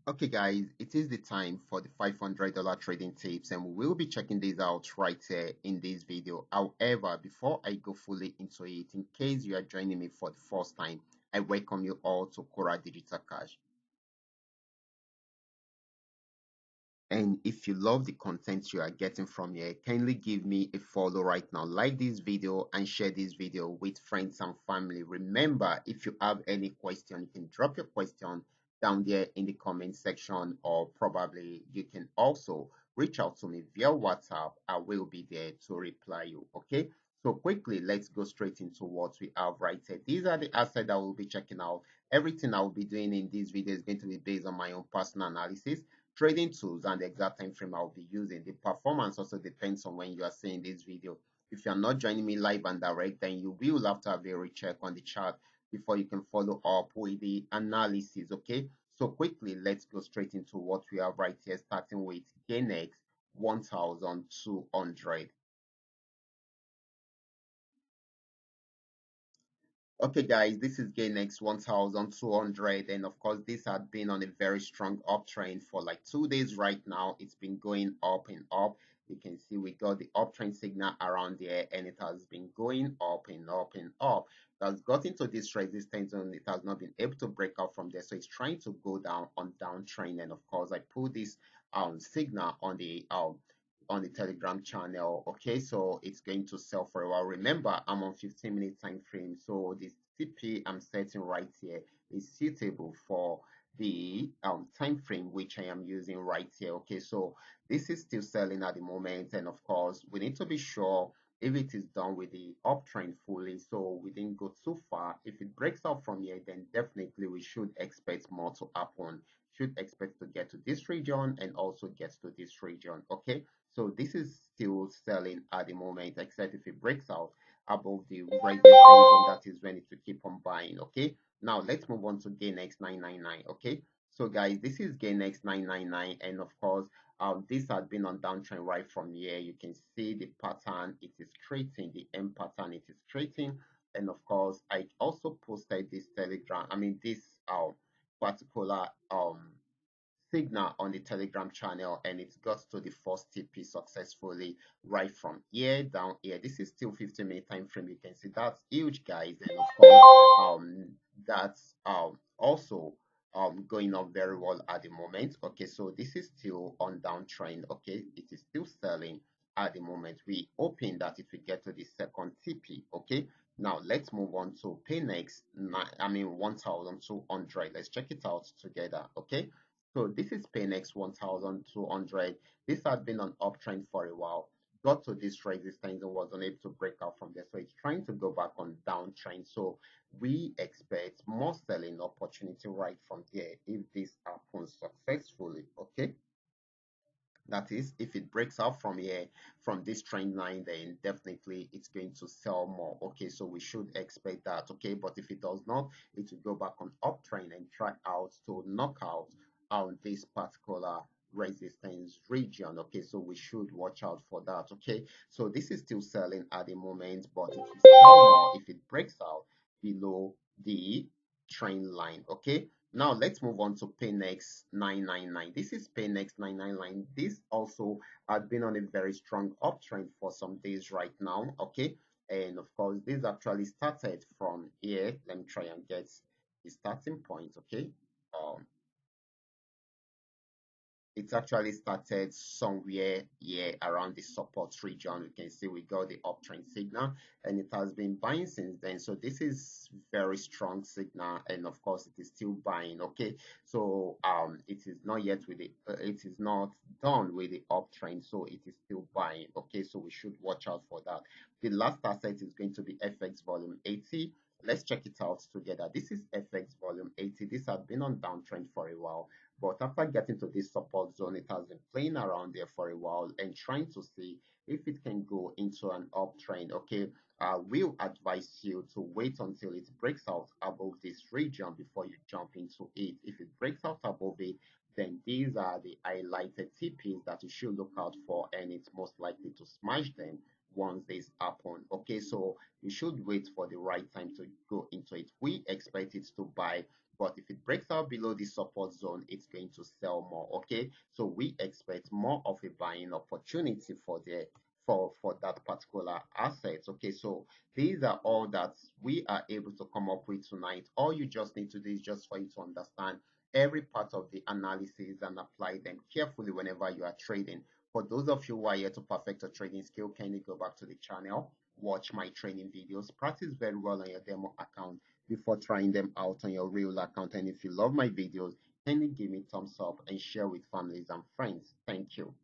Okay, guys, it is the time for the $500 trading tips, and we will be checking these out right here in this video. However, before I go fully into it, in case you are joining me for the first time, I welcome you all to Qora Digital Cash. And if you love the content you are getting from here, kindly give me a follow right now. Like this video and share this video with friends and family. Remember, if you have any question, you can drop your question down there in the comment section, or probably you can also reach out to me via WhatsApp. I will be there to reply you. Okay. So quickly, let's go straight into what we have right here. These are the assets that we'll be checking out. Everything I will be doing in this video is going to be based on my own personal analysis, trading tools, and the exact time frame I'll be using. The performance also depends on when you are seeing this video. If you're not joining me live and direct, then you will have to have a recheck on the chart before you can follow up with the analysis. Okay, so quickly let's go straight into what we have right here, starting with GainX 1200. Okay, guys, this is GainX 1200, and of course, this had been on a very strong uptrend for like 2 days right now. It's been going up and up. You can see we got the uptrend signal around there, and it has been going up and up and up. It has got into this resistance zone. It has not been able to break out from there, so it's trying to go down on downtrend. And of course, I put this signal on the telegram channel. Okay, so it's going to sell for a while. Remember, I'm on 15-minute time frame, so this TP I'm setting right here is suitable for the time frame which I am using right here. Okay, so this is still selling at the moment, and of course we need to be sure if it is done with the uptrend fully, so we didn't go too far. If it breaks out from here, then definitely we should expect more to happen, should expect to get to this region and also get to this region. Okay, so this is still selling at the moment, except if it breaks out above the resistance zone, that is when it will keep on buying. Okay, now let's move on to GainX 999. Okay, so guys, this is GainX 999, and of course, this had been on downtrend right from here. You can see the pattern, it is creating the M pattern, it is creating, and of course, I also posted this telegram, this particular signal on the telegram channel, and it got to the first TP successfully right from here down here. This is still 15-minute time frame. You can see that's huge, guys, and of course that's also going on very well at the moment. Okay, so this is still on downtrend. Okay, it is still selling at the moment. We hoping that it will get to the second TP. Okay, now let's move on to Paynex 1200. Let's check it out together. Okay, so this is Paynex 1200. This had been on uptrend for a while, got to this resistance and was unable to break out from there. So it's trying to go back on downtrend. So we expect more selling opportunity right from there if this happens successfully. Okay. That is, if it breaks out from here, from this trend line, then definitely it's going to sell more. Okay, so we should expect that. Okay, but if it does not, it will go back on uptrend and try out to knock out on this particular resistance region. Okay, so we should watch out for that. Okay, so this is still selling at the moment, but it will sell more if it breaks out below the trend line. Okay, now let's move on to Paynex 999. This is Paynex 999. This also had been on a very strong uptrend for some days right now. Okay, and of course this actually started from here. Let me try and get the starting point. Okay, um, it actually started somewhere here around the support region. You can see we got the uptrend signal, and it has been buying since then. So this is very strong signal, and of course it is still buying. Okay, so it is not yet with the it is not done with the uptrend, so it is still buying. Okay, so we should watch out for that. The last asset is going to be FX volume 80. Let's check it out together. This is FX volume 80. This has been on downtrend for a while, but after getting to this support zone, it has been playing around there for a while and trying to see if it can go into an uptrend. Okay, I will advise you to wait until it breaks out above this region before you jump into it. If it breaks out above it, then these are the highlighted TPs that you should look out for, and it's most likely to smash them once this happen. Okay, so you should wait for the right time to go into it. We expect it to buy, but if it breaks out below the support zone, it's going to sell more. Okay, so we expect more of a buying opportunity for that particular asset. Okay, so these are all that we are able to come up with tonight. All you just need to do is just for you to understand every part of the analysis and apply them carefully whenever you are trading. For those of you who are here to perfect your trading skill, kindly go back to the channel, watch my training videos, practice very well on your demo account before trying them out on your real account. And if you love my videos, kindly give me thumbs up and share with families and friends. Thank you.